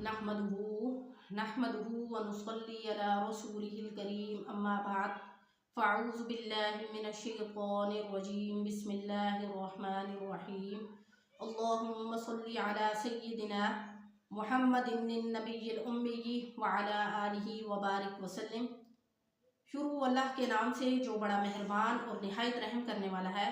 नहमदुहु नहमदुहु व नुसल्ली अला रसूलिहिल करीम अम्मा बाद फ़अऊज़ु बिल्लाहि मिनश शैतानिर रजीम बिस्मिल्लाहिर रहमानिर रहीम अल्लाहुम्मा सल्लि अला सय्यिदिना मुहम्मदिन नबिय्यिल उम्मी व अला आलिहि व बारिक वसल्लम। शुरू अल्लाह के नाम से जो बड़ा मेहरबान और निहायत रहम करने वाला है।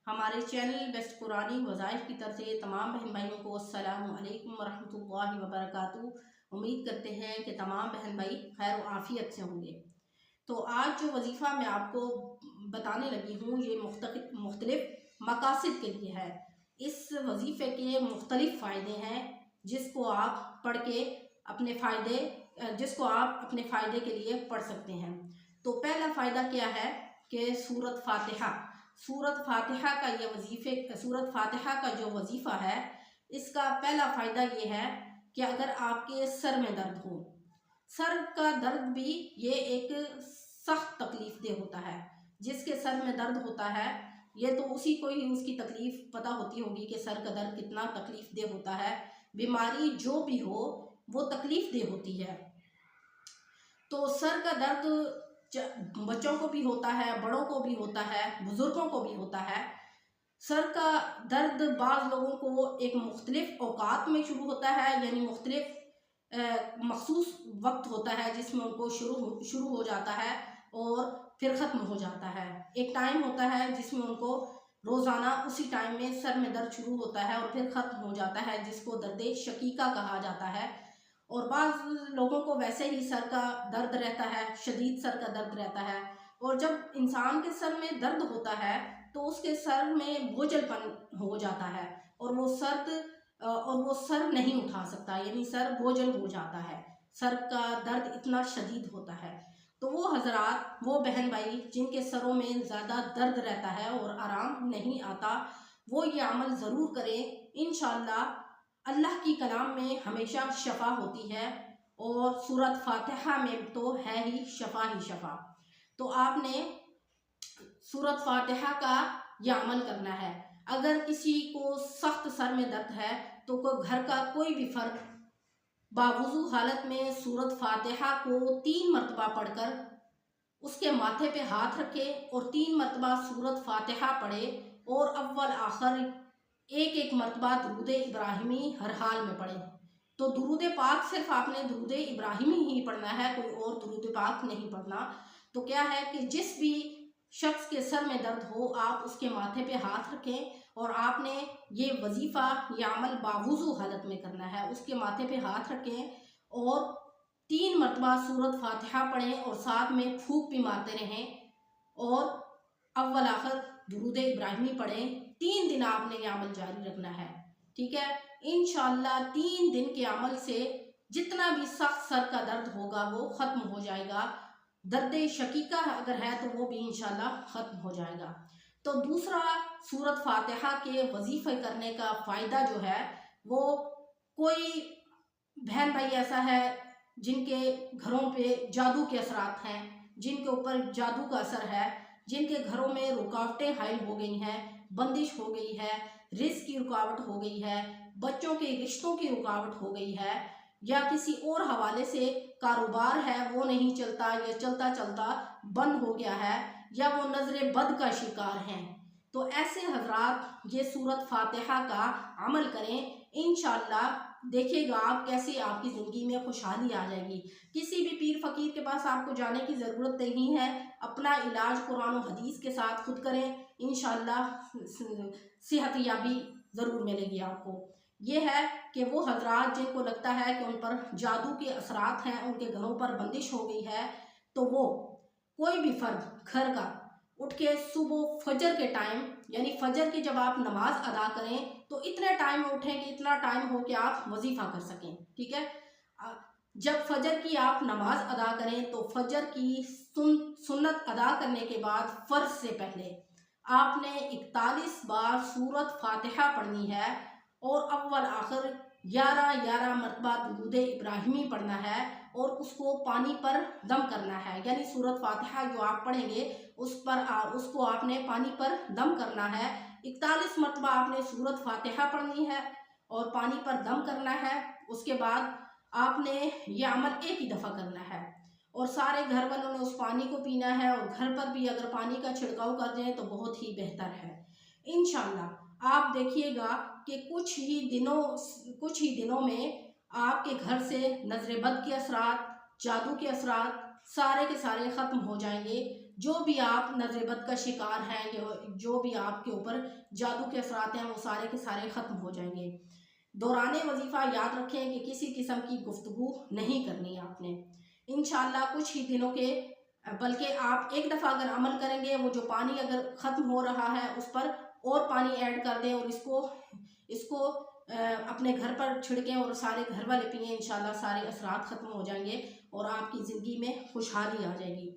हमारे चैनल बेस्ट कुरानी वज़ाइफ की तरफ से तमाम बहन भाइयों को अस्सलामु अलैकुम वरहमतुल्लाहि वबरकातुहू। उम्मीद करते हैं कि तमाम बहन भाई खैर व आफ़ियत से होंगे। तो आज जो वजीफ़ा मैं आपको बताने लगी हूँ ये मुख्तलिफ मकासद के लिए है। इस वजीफ़े के मुख्तलिफ फ़ायदे हैं जिसको आप पढ़ के अपने फ़ायदे के लिए पढ़ सकते हैं। तो पहला फ़ायदा क्या है कि सूरत फ़ातिहा का जो वजीफ़ा है इसका पहला फ़ायदा ये है कि अगर आपके सर में दर्द हो, सर का दर्द भी ये एक सख्त तकलीफ़ दे होता है। जिसके सर में दर्द होता है ये तो उसी को ही उसकी तकलीफ़ पता होती होगी कि सर का दर्द कितना तकलीफ़ दे होता है। बीमारी जो भी हो वो तकलीफ़ दे होती है। तो सर का दर्द बच्चों को भी होता है, बड़ों को भी होता है, बुज़ुर्गों को भी होता है। सर का दर्द बाज़ लोगों को एक मुख्तलिफ औकात में शुरू होता है, यानी मुख्तलिफ मखसूस वक्त होता है जिसमें उनको शुरू हो जाता है और फिर ख़त्म हो जाता है। एक टाइम होता है जिसमें उनको रोज़ाना उसी टाइम में सर में दर्द शुरू होता है और फिर ख़त्म हो जाता है, जिसको दर्द शकीका कहा जाता है। और बाज़ लोगों को वैसे ही सर का दर्द रहता है, शदीद सर का दर्द रहता है। और जब इंसान के सर में दर्द होता है तो उसके सर में बोझलपन हो जाता है और वो सर नहीं उठा सकता, यानी सर बोझल हो जाता है। सर का दर्द इतना शदीद होता है। तो वो हज़रात, वो बहन भाई जिनके सरों में ज़्यादा दर्द रहता है और आराम नहीं आता, वो ये अमल ज़रूर करें। इंशाअल्लाह अल्लाह की कलाम में हमेशा शफा होती है और सूरत फ़ातिहा में तो है ही शफा। तो आपने सूरत फ़ातिहा का यह अमल करना है। अगर किसी को सख्त सर में दर्द है तो घर का कोई भी फ़र्द बावुज़ू हालत में सूरत फ़ातिहा को 3 मरतबा पढ़कर उसके माथे पे हाथ रखे और 3 मरतबा सूरत फ़ातिहा पढ़े और अव्वल आखिर एक मरतबा दुरूद इब्राहिमी हर हाल में पढ़ें। तो दुरूद पाक सिर्फ आपने दुरूद इब्राहिमी ही पढ़ना है, कोई और दुरूद पाक नहीं पढ़ना। तो क्या है कि जिस भी शख्स के सर में दर्द हो आप उसके माथे पे हाथ रखें और आपने ये वजीफ़ा या अमल बावुज़ू हालत में करना है। उसके माथे पे हाथ रखें और 3 मरतबा सूरत फ़ातिहा पढ़ें और साथ में फूंक भी मारते रहें और अव्वल आखिर दुरूद इब्राहिमी पढ़ें। 3 दिन आपने ये अमल जारी रखना है, ठीक है। इंशाअल्लाह 3 दिन के अमल से जितना भी सख्त सर का दर्द होगा वो ख़त्म हो जाएगा। दर्द शकीका अगर है तो वो भी इंशाअल्लाह ख़त्म हो जाएगा। तो दूसरा, सूरत फ़ातिहा के वजीफ़े करने का फ़ायदा जो है वो, कोई बहन भाई ऐसा है जिनके घरों पे जादू के असरात हैं, जिनके ऊपर जादू का असर है, जिनके घरों में रुकावटें हाइल हो गई हैं, बंदिश हो गई है, रिज़्क़ की रुकावट हो गई है, बच्चों के रिश्तों की रुकावट हो गई है, या किसी और हवाले से कारोबार है वो नहीं चलता या चलता बंद हो गया है, या वो नज़र बद का शिकार हैं, तो ऐसे हज़रात ये सूरत फ़ातिहा का अमल करें। इंशाअल्लाह देखिएगा आप कैसे आपकी ज़िंदगी में खुशहाली आ जाएगी। किसी भी पीर फ़कीर के पास आपको जाने की ज़रूरत नहीं है, अपना इलाज कुरान और हदीस के साथ खुद करें। इंशाअल्लाह सेहत याबी ज़रूर मिलेगी आपको। ये है कि वो हज़रात जिनको लगता है कि उन पर जादू के असरात हैं, उनके घरों पर बंदिश हो गई है, तो वो कोई भी फ़र्द घर का उठ के सुबह फजर के टाइम, यानी फजर की जब आप नमाज अदा करें तो इतने टाइम में उठें कि इतना टाइम हो कि आप वजीफ़ा कर सकें, ठीक है। जब फजर की आप नमाज अदा करें तो फजर की सुन्नत अदा करने के बाद फ़र्ज से पहले आपने 41 बार सूरत फ़ातिहा पढ़नी है और अव्वल आखिर 11 मरतबा दुरूद इब्राहिमी पढ़ना है और उसको पानी पर दम करना है। यानी सूरत फ़ातिहा जो आप पढ़ेंगे उसको आपने पानी पर दम करना है। 41 मरतबा आपने सूरत फ़ातिहा पढ़नी है और पानी पर दम करना है। उसके बाद آپ نے یہ عمل ایک ہی دفعہ کرنا ہے اور سارے گھر والوں نے اس پانی کو پینا ہے، اور گھر پر بھی اگر پانی کا چھڑکاؤ کر دیں تو بہت ہی بہتر ہے انشاءاللہ۔ آپ دیکھیے گا کہ کچھ ہی دنوں میں آپ کے گھر سے نظر بد کے اثرات، جادو کے اثرات سارے کے سارے ختم ہو جائیں گے۔ جو بھی آپ نظر بد کا شکار ہیں، جو بھی آپ کے اوپر جادو کے اثرات ہیں، وہ سارے کے سارے ختم ہو جائیں گے۔ دوران وظیفہ یاد رکھیں کہ کسی قسم کی گفتگو نہیں کرنی آپ نے انشاءاللہ کچھ ہی دنوں کے، بلکہ آپ ایک دفعہ اگر عمل کریں گے، وہ جو پانی اگر ختم ہو رہا ہے اس پر اور پانی ایڈ کر دیں اور اس کو اپنے گھر پر چھڑکیں اور سارے گھر والے پئیں، انشاءاللہ سارے اثرات ختم ہو جائیں گے اور آپ کی زندگی میں خوشحالی آ جائے گی۔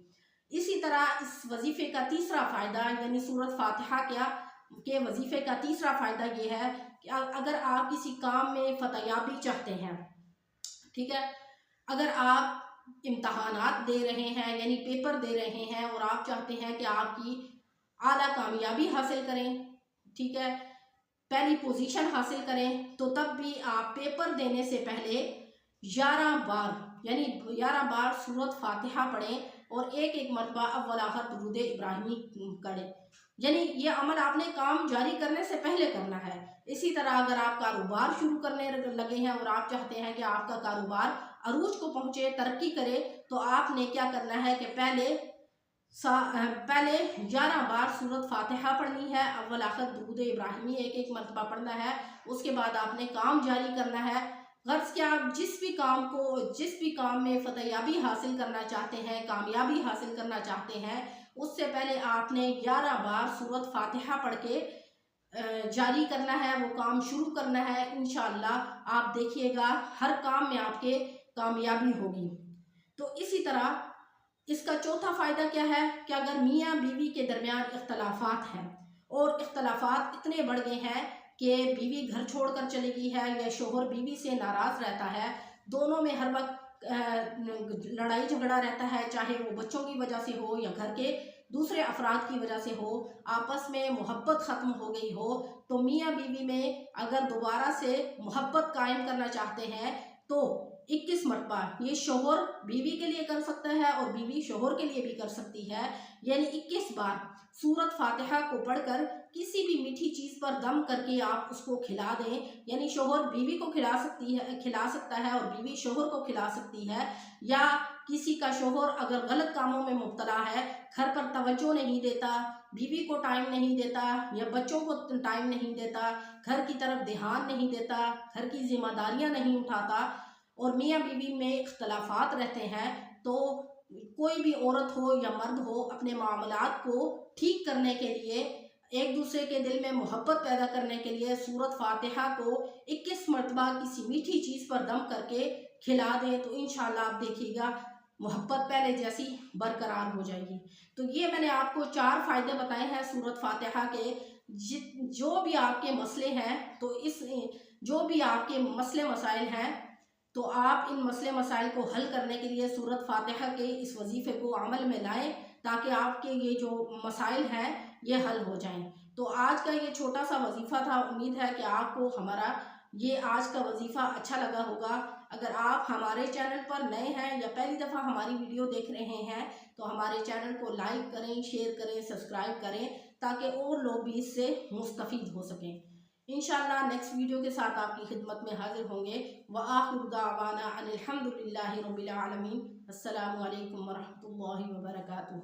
اسی طرح اس وظیفے کا تیسرا فائدہ، یعنی سورۃ فاتحہ کے وظیفے کا تیسرا فائدہ یہ ہے کہ اگر آپ کسی کام میں فتح یابی چاہتے ہیں، ٹھیک ہے، اگر آپ امتحانات دے رہے ہیں یعنی پیپر دے رہے ہیں اور آپ چاہتے ہیں کہ آپ کی اعلیٰ کامیابی حاصل کریں، ٹھیک ہے، پہلی پوزیشن حاصل کریں، تو تب بھی آپ پیپر دینے سے پہلے 11 بار سورۃ فاتحہ پڑھیں اور ایک مرتبہ اول آخر درود ابراہیمی کریں۔ یعنی یہ عمل آپ نے کام جاری کرنے سے پہلے کرنا ہے۔ اسی طرح اگر آپ کاروبار شروع کرنے لگے ہیں اور آپ چاہتے ہیں کہ آپ کا کاروبار عروج کو پہنچے، ترقی کرے، تو آپ نے کیا کرنا ہے کہ پہلے 11 بار سورۃ فاتحہ پڑھنی ہے، اول آخر درود ابراہیمی ایک مرتبہ پڑھنا ہے۔ اس کے بعد آپ نے کام جاری کرنا ہے۔ غرض کیا، جس بھی کام میں فتح یابی حاصل کرنا چاہتے ہیں، کامیابی حاصل کرنا چاہتے ہیں، اس سے پہلے آپ نے 11 بار سورۃ فاتحہ پڑھ کے جاری کرنا ہے، وہ کام شروع کرنا ہے۔ انشاءاللہ آپ دیکھیے گا ہر کام میں آپ کے کامیابی ہوگی۔ تو اسی طرح اس کا چوتھا فائدہ کیا ہے کہ اگر میاں بیوی کے درمیان اختلافات ہیں اور اختلافات اتنے بڑھ گئے ہیں کہ بیوی گھر چھوڑ کر چلی گئی ہے یا شوہر بیوی سے ناراض رہتا ہے، دونوں میں ہر وقت لڑائی جھگڑا رہتا ہے، چاہے وہ بچوں کی وجہ سے ہو یا گھر کے دوسرے افراد کی وجہ سے ہو، آپس میں محبت ختم ہو گئی ہو، تو میاں بیوی میں اگر دوبارہ سے محبت قائم کرنا چاہتے ہیں تو 21 مرتبہ یہ شوہر بیوی کے لیے کر سکتا ہے اور بیوی شوہر کے لیے بھی کر سکتی ہے، یعنی 21 بار سورۃ فاتحہ کو پڑھ کر کسی بھی میٹھی چیز پر دم کر کے آپ اس کو کھلا دیں، یعنی شوہر بیوی کو کھلا سکتا ہے اور بیوی شوہر کو کھلا سکتی ہے، یا کسی کا شوہر اگر غلط کاموں میں مبتلا ہے، گھر پر توجہ نہیں دیتا، بیوی کو ٹائم نہیں دیتا یا بچوں کو ٹائم نہیں دیتا، گھر کی طرف دھیان نہیں دیتا، گھر کی ذمہ داریاں نہیں اٹھاتا، اور میاں بیوی میں اختلافات رہتے ہیں، تو کوئی بھی عورت ہو یا مرد ہو، اپنے معاملات کو ٹھیک کرنے کے لیے، ایک دوسرے کے دل میں محبت پیدا کرنے کے لیے سورۃ فاتحہ کو 21 مرتبہ کسی میٹھی چیز پر دم کر کے کھلا دیں، تو انشاءاللہ آپ دیکھیے گا محبت پہلے جیسی برقرار ہو جائے گی۔ تو یہ میں نے آپ کو 4 فائدے بتائے ہیں سورۃ فاتحہ کے۔ جو بھی آپ کے مسئلے ہیں، جو بھی آپ کے مسئلے مسائل ہیں، تو آپ ان مسئلے مسائل کو حل کرنے کے لیے سورۃ فاتحہ کے اس وظیفے کو عمل میں لائیں، تاکہ آپ کے یہ جو مسائل ہیں یہ حل ہو جائیں۔ تو آج کا یہ چھوٹا سا وظیفہ تھا، امید ہے کہ آپ کو ہمارا یہ آج کا وظیفہ اچھا لگا ہوگا۔ اگر آپ ہمارے چینل پر نئے ہیں یا پہلی دفعہ ہماری ویڈیو دیکھ رہے ہیں، تو ہمارے چینل کو لائک کریں، شیئر کریں، سبسکرائب کریں، تاکہ اور لوگ بھی اس سے مستفید ہو سکیں۔ انشاءاللہ نیکسٹ ویڈیو کے ساتھ آپ کی خدمت میں حاضر ہوں گے۔ وآخر دعوانا ان الحمد للہ رب العالمین۔ السلام علیکم ورحمۃ اللہ وبرکاتہ۔